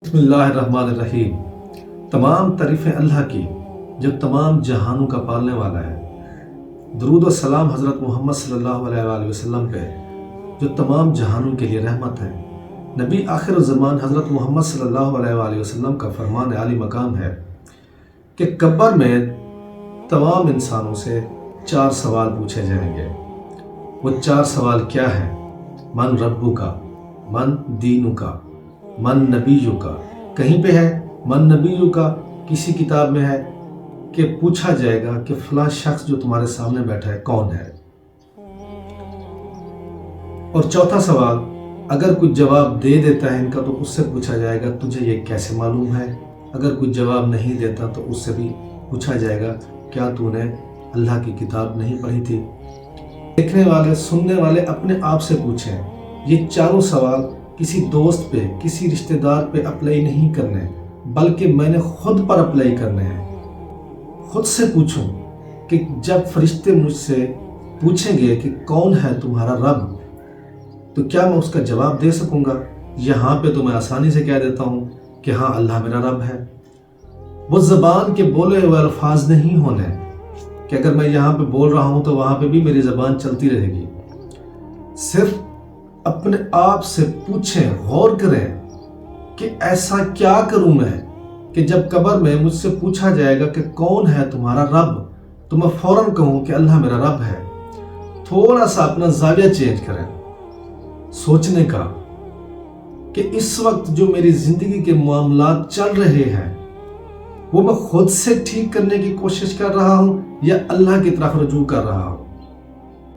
بسم اللہ الرحمن الرحیم۔ تمام تعریفیں اللہ کی جو تمام جہانوں کا پالنے والا ہے۔ درود و سلام حضرت محمد صلی اللہ علیہ وآلہ وسلم پہ جو تمام جہانوں کے لیے رحمت ہے۔ نبی آخر الزمان حضرت محمد صلی اللہ علیہ وآلہ وسلم کا فرمان عالی مقام ہے کہ قبر میں تمام انسانوں سے 4 سوال پوچھے جائیں گے۔ وہ 4 سوال کیا ہیں؟ من ربو کا، من دینو کا، من نبیو کا، کہیں پہ ہے من نبیو کا، کسی کتاب میں ہے کہ پوچھا جائے گا کہ فلاں شخص جو تمہارے سامنے بیٹھا ہے کون ہے۔ اور چوتھا سوال اگر کوئی جواب دے دیتا ہے ان کا تو اس سے پوچھا جائے گا تجھے یہ کیسے معلوم ہے۔ اگر کوئی جواب نہیں دیتا تو اس سے بھی پوچھا جائے گا کیا تو نے اللہ کی کتاب نہیں پڑھی تھی۔ دیکھنے والے سننے والے اپنے آپ سے پوچھیں، یہ چاروں سوال کسی دوست پہ کسی رشتہ دار پہ اپلائی نہیں کرنے بلکہ میں نے خود پر اپلائی کرنے ہیں۔ خود سے پوچھوں کہ جب فرشتے مجھ سے پوچھیں گے کہ کون ہے تمہارا رب تو کیا میں اس کا جواب دے سکوں گا؟ یہاں پہ تو میں آسانی سے کہہ دیتا ہوں کہ ہاں اللہ میرا رب ہے۔ وہ زبان کے بولے ہوئے الفاظ نہیں ہونے کہ اگر میں یہاں پہ بول رہا ہوں تو وہاں پہ بھی میری زبان چلتی رہے گی۔ صرف اپنے آپ سے پوچھیں، غور کریں کہ ایسا کیا کروں میں کہ جب قبر میں مجھ سے پوچھا جائے گا کہ کون ہے تمہارا رب تو میں فوراً کہوں کہ اللہ میرا رب ہے۔ تھوڑا سا اپنا زاویہ چینج کریں سوچنے کا کہ اس وقت جو میری زندگی کے معاملات چل رہے ہیں وہ میں خود سے ٹھیک کرنے کی کوشش کر رہا ہوں یا اللہ کی طرف رجوع کر رہا ہوں۔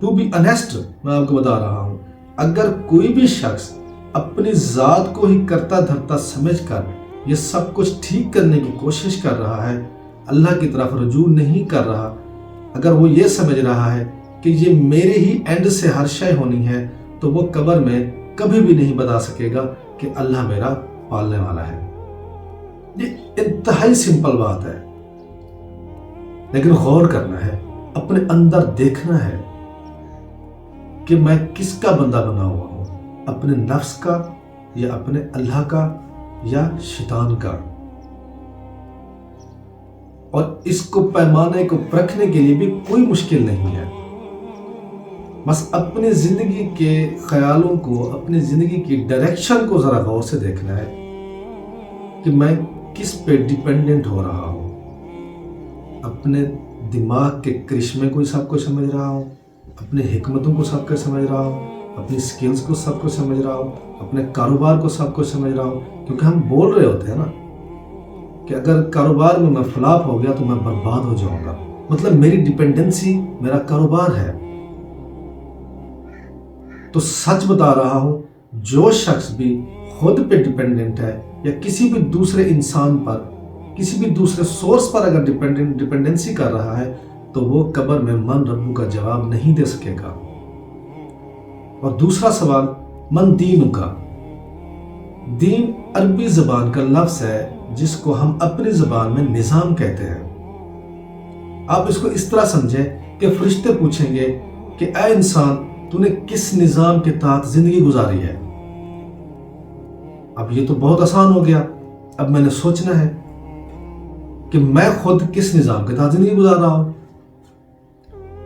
ٹو بی آنیسٹ میں آپ کو بتا رہا ہوں، اگر کوئی بھی شخص اپنی ذات کو ہی کرتا دھرتا سمجھ کر یہ سب کچھ ٹھیک کرنے کی کوشش کر رہا ہے، اللہ کی طرف رجوع نہیں کر رہا، اگر وہ یہ سمجھ رہا ہے کہ یہ میرے ہی اینڈ سے ہر شے ہونی ہے تو وہ قبر میں کبھی بھی نہیں بتا سکے گا کہ اللہ میرا پالنے والا ہے۔ یہ انتہائی سمپل بات ہے، لیکن غور کرنا ہے، اپنے اندر دیکھنا ہے کہ میں کس کا بندہ بنا ہوا ہوں، اپنے نفس کا یا اپنے اللہ کا یا شیطان کا۔ اور اس کو پیمانے کو پرکھنے کے لیے بھی کوئی مشکل نہیں ہے، بس اپنی زندگی کے خیالوں کو، اپنی زندگی کی ڈائریکشن کو ذرا غور سے دیکھنا ہے کہ میں کس پہ ڈیپینڈنٹ ہو رہا ہوں۔ اپنے دماغ کے کرشمے کو سب کو سمجھ رہا ہوں، اپنے حکمتوں کو سب کو سمجھ رہا ہوں، اپنی سکلز کو سب کو سمجھ رہا ہوں، اپنے کاروبار کو سب کو سمجھ رہا ہوں، کیونکہ ہم بول رہے ہوتے ہیں نا کہ اگر کاروبار میں فلاپ ہو گیا تو میں برباد ہو جاؤں گا، مطلب میری ڈیپینڈنسی میرا کاروبار ہے۔ تو سچ بتا رہا ہوں، جو شخص بھی خود پہ ڈیپینڈنٹ ہے یا کسی بھی دوسرے انسان پر، کسی بھی دوسرے سورس پر اگر ڈیپینڈنسی کر رہا ہے تو وہ قبر میں من ربو کا جواب نہیں دے سکے گا۔ اور دوسرا سوال من دینو کا۔ دین عربی زبان کا لفظ ہے جس کو ہم اپنی زبان میں نظام کہتے ہیں۔ آپ اس کو اس طرح سمجھیں کہ فرشتے پوچھیں گے کہ اے انسان تو نے کس نظام کے تحت زندگی گزاری ہے؟ اب یہ تو بہت آسان ہو گیا، اب میں نے سوچنا ہے کہ میں خود کس نظام کے تحت زندگی گزار رہا ہوں۔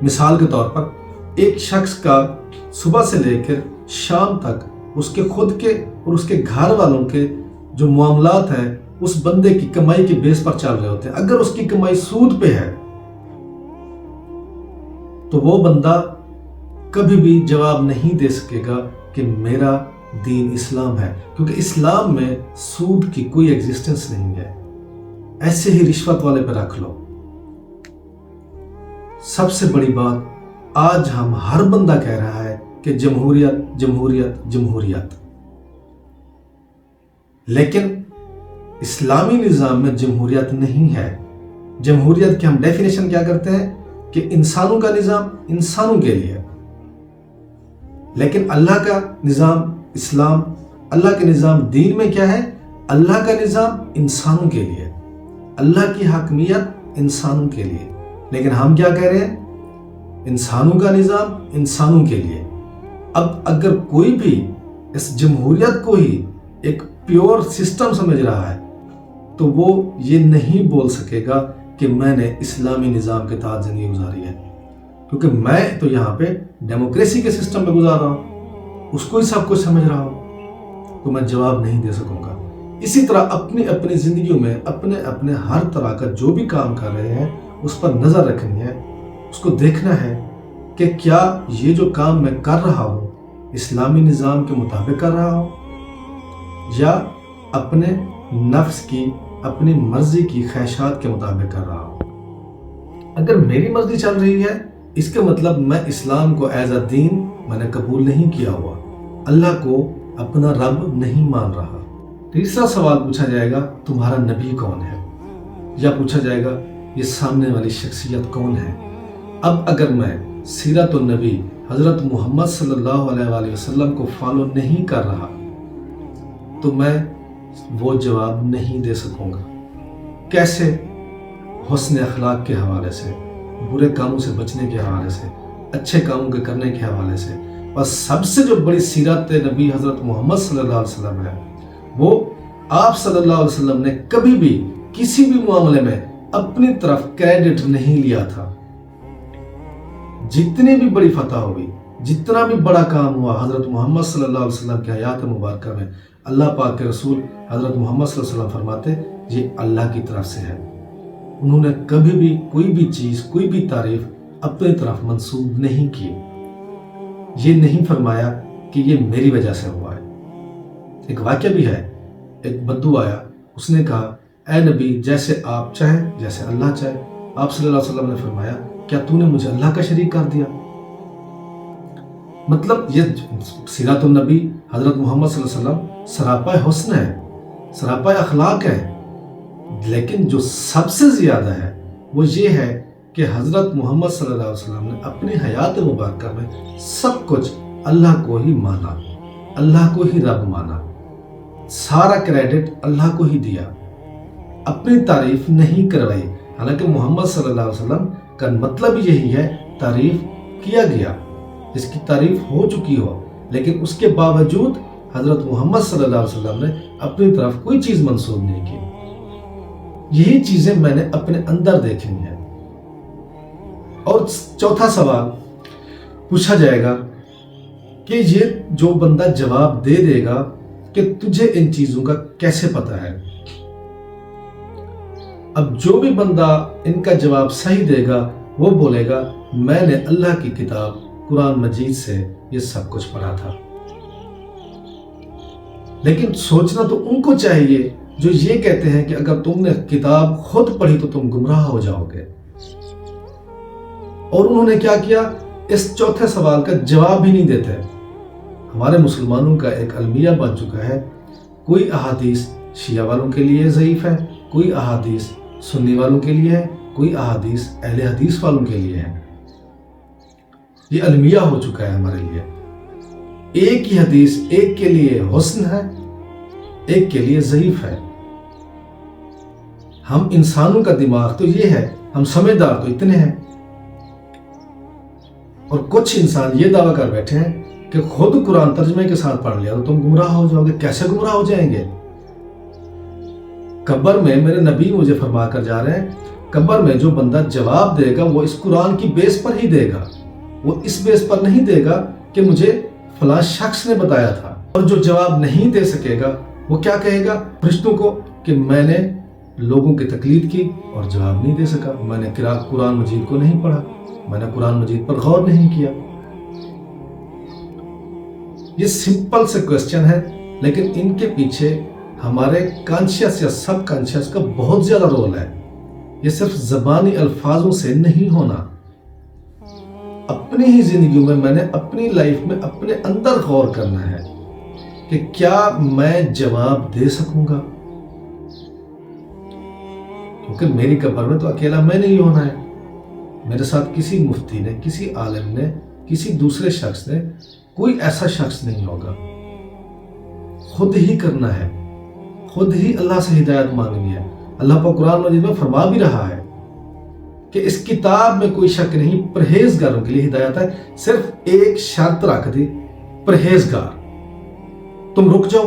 مثال کے طور پر ایک شخص کا صبح سے لے کر شام تک اس کے خود کے اور اس کے گھر والوں کے جو معاملات ہیں اس بندے کی کمائی کے بیس پر چل رہے ہوتے ہیں۔ اگر اس کی کمائی سود پہ ہے تو وہ بندہ کبھی بھی جواب نہیں دے سکے گا کہ میرا دین اسلام ہے، کیونکہ اسلام میں سود کی کوئی ایگزسٹنس نہیں ہے۔ ایسے ہی رشوت والے پہ رکھ لو۔ سب سے بڑی بات، آج ہم ہر بندہ کہہ رہا ہے کہ جمہوریت جمہوریت جمہوریت، لیکن اسلامی نظام میں جمہوریت نہیں ہے۔ جمہوریت کی ہم ڈیفینیشن کیا کرتے ہیں کہ انسانوں کا نظام انسانوں کے لیے، لیکن اللہ کا نظام اسلام، اللہ کے نظام دین میں کیا ہے؟ اللہ کا نظام انسانوں کے لیے، اللہ کی حاکمیت انسانوں کے لیے، لیکن ہم کیا کہہ رہے ہیں؟ انسانوں کا نظام انسانوں کے لیے۔ اب اگر کوئی بھی اس جمہوریت کو ہی ایک پیور سسٹم سمجھ رہا ہے تو وہ یہ نہیں بول سکے گا کہ میں نے اسلامی نظام کے تحت زندگی گزاری ہے، کیونکہ میں تو یہاں پہ ڈیموکریسی کے سسٹم پہ گزار رہا ہوں، اس کو ہی سب کچھ سمجھ رہا ہوں، تو میں جواب نہیں دے سکوں گا۔ اسی طرح اپنی اپنی زندگیوں میں اپنے ہر طرح کا جو بھی کام کر رہے ہیں اس پر نظر رکھنی ہے، اس کو دیکھنا ہے کہ کیا یہ جو کام میں کر رہا ہوں اسلامی نظام کے مطابق کر رہا ہوں یا اپنے نفس کی اپنی مرضی کی خواہشات کے مطابق کر رہا ہوں۔ اگر میری مرضی چل رہی ہے اس کا مطلب میں اسلام کو ایز اے دین میں نے قبول نہیں کیا ہوا، اللہ کو اپنا رب نہیں مان رہا۔ تیسرا سوال پوچھا جائے گا تمہارا نبی کون ہے، یا پوچھا جائے گا یہ سامنے والی شخصیت کون ہے۔ اب اگر میں سیرت النبی حضرت محمد صلی اللہ علیہ وآلہ وسلم کو فالو نہیں کر رہا تو میں وہ جواب نہیں دے سکوں گا۔ کیسے؟ حسن اخلاق کے حوالے سے، برے کاموں سے بچنے کے حوالے سے، اچھے کاموں کے کرنے کے حوالے سے، اور سب سے جو بڑی سیرت نبی حضرت محمد صلی اللہ علیہ وسلم ہے وہ آپ صلی اللہ علیہ وسلم نے کبھی بھی کسی بھی معاملے میں اپنی طرف کریڈٹ نہیں لیا تھا۔ جتنی بھی بڑی فتح ہوئی، جتنا بھی بڑا کام ہوا، حضرت محمد صلی اللہ علیہ وسلم کی حیات مبارکہ میں اللہ پاک کے رسول حضرت محمد صلی اللہ علیہ وسلم فرماتے یہ اللہ کی طرف سے ہے۔ انہوں نے کبھی بھی کوئی بھی چیز، کوئی بھی تعریف اپنی طرف منسوب نہیں کی، یہ نہیں فرمایا کہ یہ میری وجہ سے ہوا ہے۔ ایک واقعہ بھی ہے، ایک بدو آیا، اس نے کہا اے نبی جیسے آپ چاہیں جیسے اللہ چاہے۔ آپ صلی اللہ علیہ وسلم نے فرمایا کیا تو نے مجھے اللہ کا شریک کر دیا؟ مطلب یہ سیرت النبی حضرت محمد صلی اللہ علیہ وسلم سراپا حسن ہے، سراپا اخلاق ہے، لیکن جو سب سے زیادہ ہے وہ یہ ہے کہ حضرت محمد صلی اللہ علیہ وسلم نے اپنی حیات مبارکہ میں سب کچھ اللہ کو ہی مانا، اللہ کو ہی رب مانا، سارا کریڈٹ اللہ کو ہی دیا، اپنی تعریف نہیں کروائی۔ حالانکہ محمد صلی اللہ علیہ وسلم کا مطلب یہی ہے تعریف کیا گیا، جس کی تعریف ہو چکی ہو، لیکن اس کے باوجود حضرت محمد صلی اللہ علیہ وسلم نے اپنی طرف کوئی چیز منسوب نہیں کی۔ یہی چیزیں میں نے اپنے اندر دیکھنی ہیں۔ اور چوتھا سوال پوچھا جائے گا کہ یہ جو بندہ جواب دے دے گا کہ تجھے ان چیزوں کا کیسے پتہ ہے؟ اب جو بھی بندہ ان کا جواب صحیح دے گا وہ بولے گا میں نے اللہ کی کتاب قرآن مجید سے یہ سب کچھ پڑھا تھا۔ لیکن سوچنا تو ان کو چاہیے جو یہ کہتے ہیں کہ اگر تم نے کتاب خود پڑھی تو تم گمراہ ہو جاؤ گے۔ اور انہوں نے کیا کیا؟ اس چوتھے سوال کا جواب ہی نہیں دیتے۔ ہمارے مسلمانوں کا ایک المیہ بن چکا ہے، کوئی احادیث شیعہ والوں کے لیے ضعیف ہے، کوئی احادیث سنی والوں کے لیے ہے، کوئی احادیث اہل حدیث والوں کے لیے ہے۔ یہ المیہ ہو چکا ہے ہمارے لیے۔ ایک ہی حدیث ایک کے لیے حسن ہے، ایک کے لیے ضعیف ہے۔ ہم انسانوں کا دماغ تو یہ ہے، ہم سمجھدار تو اتنے ہیں، اور کچھ انسان یہ دعویٰ کر بیٹھے ہیں کہ خود قرآن ترجمے کے ساتھ پڑھ لیا تو تم گمراہ ہو جاؤ گے۔ کیسے گمراہ ہو جائیں گے؟ قبر میں میرے نبی مجھے فرما کر جا رہے ہیں، قبر میں جو بندہ جواب دے گا وہ اس قرآن کی بیس پر ہی دے گا، وہ اس بیس پر نہیں دے گا کہ مجھے فلاں شخص نے بتایا تھا۔ اور جو جواب نہیں دے سکے گا وہ کیا کہے گا فرشتوں کو کہ میں نے لوگوں کی تقلید کی اور جواب نہیں دے سکا، میں نے قرآن مجید کو نہیں پڑھا، میں نے قرآن مجید پر غور نہیں کیا۔ یہ سمپل سے کوسچن ہے، لیکن ان کے پیچھے ہمارے کانشیس یا سب کانشیس کا بہت زیادہ رول ہے۔ یہ صرف زبانی الفاظوں سے نہیں ہونا، اپنی ہی زندگیوں میں نے اپنی لائف میں اپنے اندر غور کرنا ہے کہ کیا میں جواب دے سکوں گا، کیونکہ میری قبر میں تو اکیلا میں نہیں ہونا ہے، میرے ساتھ کسی مفتی نے، کسی عالم نے، کسی دوسرے شخص نے، کوئی ایسا شخص نہیں ہوگا۔ خود ہی کرنا ہے، خود ہی اللہ سے ہدایت مانگنی ہے۔ اللہ پاک قرآن مجید میں فرما بھی رہا ہے کہ اس کتاب میں کوئی شک نہیں، پرہیزگاروں کے لیے ہدایت ہے۔ صرف ایک شرط رکھ دی، پرہیزگار۔ تم رک جاؤ،